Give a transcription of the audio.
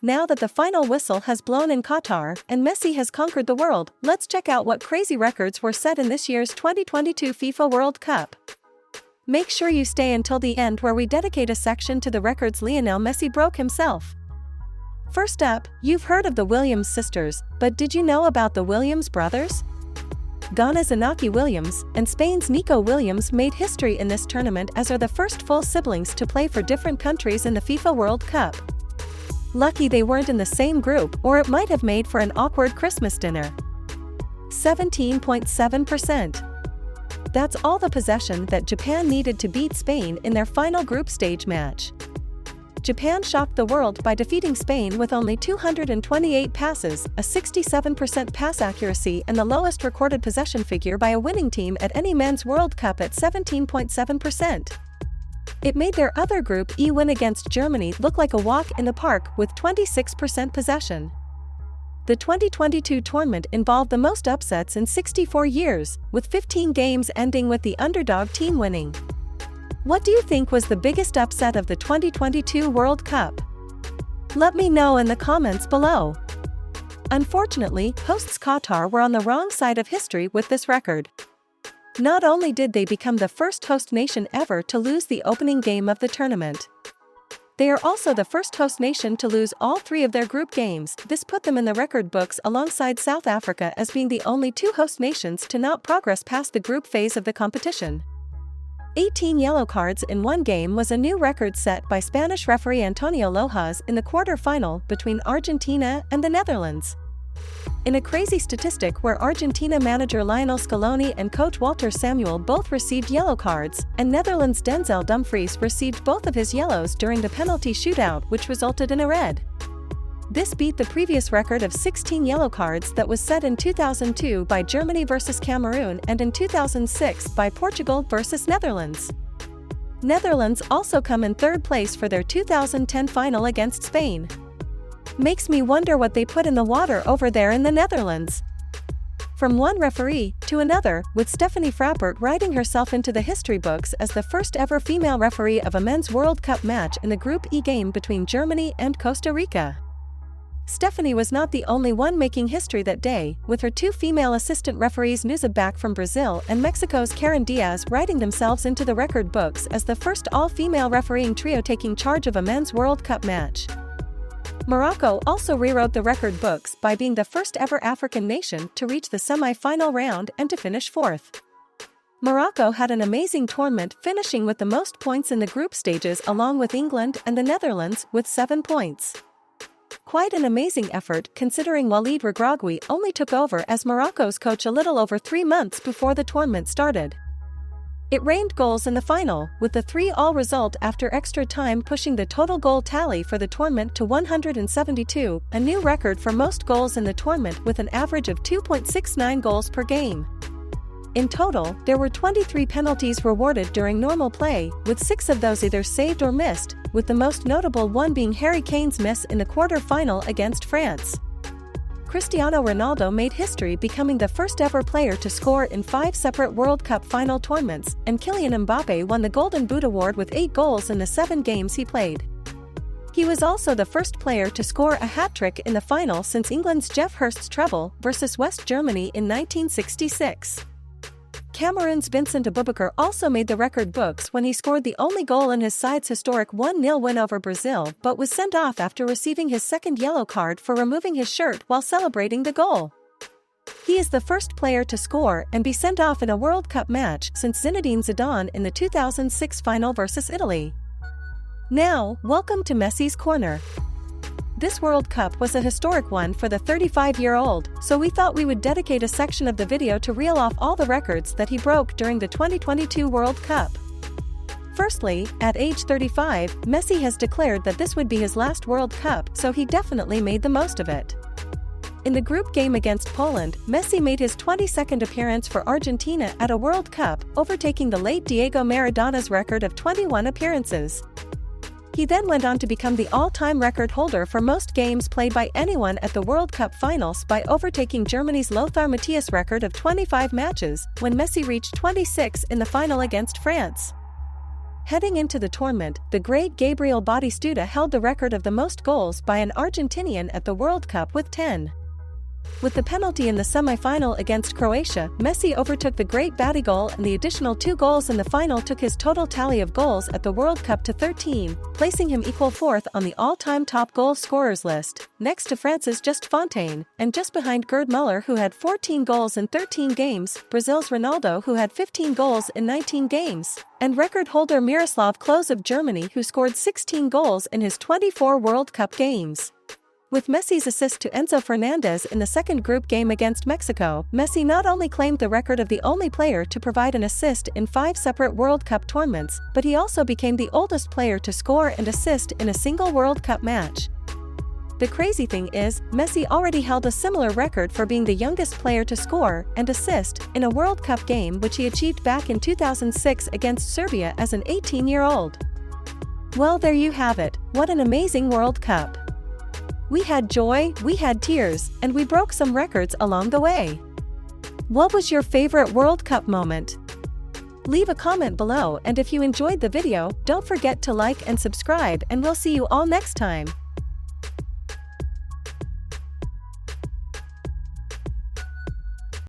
Now that the final whistle has blown in Qatar and Messi has conquered the world, let's check out what crazy records were set in this year's 2022 FIFA World Cup. Make sure you stay until the end where we dedicate a section to the records Lionel Messi broke himself. First up, you've heard of the Williams sisters, but did you know about the Williams brothers? Ghana's Inaki Williams and Spain's Nico Williams made history in this tournament as are the first full siblings to play for different countries in the FIFA World Cup. Lucky they weren't in the same group, or it might have made for an awkward Christmas dinner. 17.7%. That's all the possession that Japan needed to beat Spain in their final group stage match. Japan shocked the world by defeating Spain with only 228 passes, a 67% pass accuracy and the lowest recorded possession figure by a winning team at any men's World Cup at 17.7%. It made their other Group E win against Germany look like a walk in the park with 26% possession. The 2022 tournament involved the most upsets in 64 years, with 15 games ending with the underdog team winning. What do you think was the biggest upset of the 2022 World Cup? Let me know in the comments below. Unfortunately, hosts Qatar were on the wrong side of history with this record. Not only did they become the first host nation ever to lose the opening game of the tournament, they are also the first host nation to lose all three of their group games. This put them in the record books alongside South Africa as being the only two host nations to not progress past the group phase of the competition. 18 yellow cards in one game was a new record set by Spanish referee Antonio Lojas in the quarter-final between Argentina and the Netherlands. In a crazy statistic where Argentina manager Lionel Scaloni and coach Walter Samuel both received yellow cards, and Netherlands' Denzel Dumfries received both of his yellows during the penalty shootout which resulted in a red. This beat the previous record of 16 yellow cards that was set in 2002 by Germany vs Cameroon and in 2006 by Portugal vs Netherlands. Netherlands also come in third place for their 2010 final against Spain. Makes me wonder what they put in the water over there in the Netherlands. From one referee to another, with Stephanie Frappert writing herself into the history books as the first ever female referee of a men's World Cup match in the Group E game between Germany and Costa Rica. Stephanie was not the only one making history that day, with her two female assistant referees Nuzabak from Brazil and Mexico's Karen Diaz writing themselves into the record books as the first all-female refereeing trio taking charge of a men's World Cup match. Morocco also rewrote the record books by being the first ever African nation to reach the semi-final round and to finish fourth. Morocco had an amazing tournament, finishing with the most points in the group stages along with England and the Netherlands with 7 points. Quite an amazing effort considering Walid Regragui only took over as Morocco's coach a little over 3 months before the tournament started. It rained goals in the final, with the 3-all result after extra time pushing the total goal tally for the tournament to 172, a new record for most goals in the tournament with an average of 2.69 goals per game. In total, there were 23 penalties rewarded during normal play, with 6 of those either saved or missed, with the most notable one being Harry Kane's miss in the quarter-final against France. Cristiano Ronaldo made history becoming the first ever player to score in 5 separate World Cup final tournaments, and Kylian Mbappe won the Golden Boot award with 8 goals in the 7 games he played. He was also the first player to score a hat-trick in the final since England's Geoff Hurst's treble versus West Germany in 1966. Cameroon's Vincent Aboubakar also made the record books when he scored the only goal in his side's historic 1-0 win over Brazil but was sent off after receiving his second yellow card for removing his shirt while celebrating the goal. He is the first player to score and be sent off in a World Cup match since Zinedine Zidane in the 2006 final versus Italy. Now, welcome to Messi's Corner. This World Cup was a historic one for the 35-year-old, so we thought we would dedicate a section of the video to reel off all the records that he broke during the 2022 World Cup. Firstly, at age 35, Messi has declared that this would be his last World Cup, so he definitely made the most of it. In the group game against Poland, Messi made his 22nd appearance for Argentina at a World Cup, overtaking the late Diego Maradona's record of 21 appearances. He then went on to become the all-time record holder for most games played by anyone at the World Cup finals by overtaking Germany's Lothar Matthäus record of 25 matches, when Messi reached 26 in the final against France. Heading into the tournament, the great Gabriel Batistuta held the record of the most goals by an Argentinian at the World Cup with 10. With the penalty in the semi-final against Croatia, Messi overtook the great Batigol, and the additional 2 goals in the final took his total tally of goals at the World Cup to 13, placing him equal 4th on the all-time top goal scorers list, next to France's Just Fontaine, and just behind Gerd Müller, who had 14 goals in 13 games, Brazil's Ronaldo, who had 15 goals in 19 games, and record holder Miroslav Klose of Germany, who scored 16 goals in his 24 World Cup games. With Messi's assist to Enzo Fernandez in the second group game against Mexico, Messi not only claimed the record of the only player to provide an assist in 5 separate World Cup tournaments, but he also became the oldest player to score and assist in a single World Cup match. The crazy thing is, Messi already held a similar record for being the youngest player to score and assist in a World Cup game, which he achieved back in 2006 against Serbia as an 18-year-old. Well, there you have it. What an amazing World Cup! We had joy, we had tears, and we broke some records along the way. What was your favorite World Cup moment? Leave a comment below, and if you enjoyed the video, don't forget to like and subscribe, and we'll see you all next time.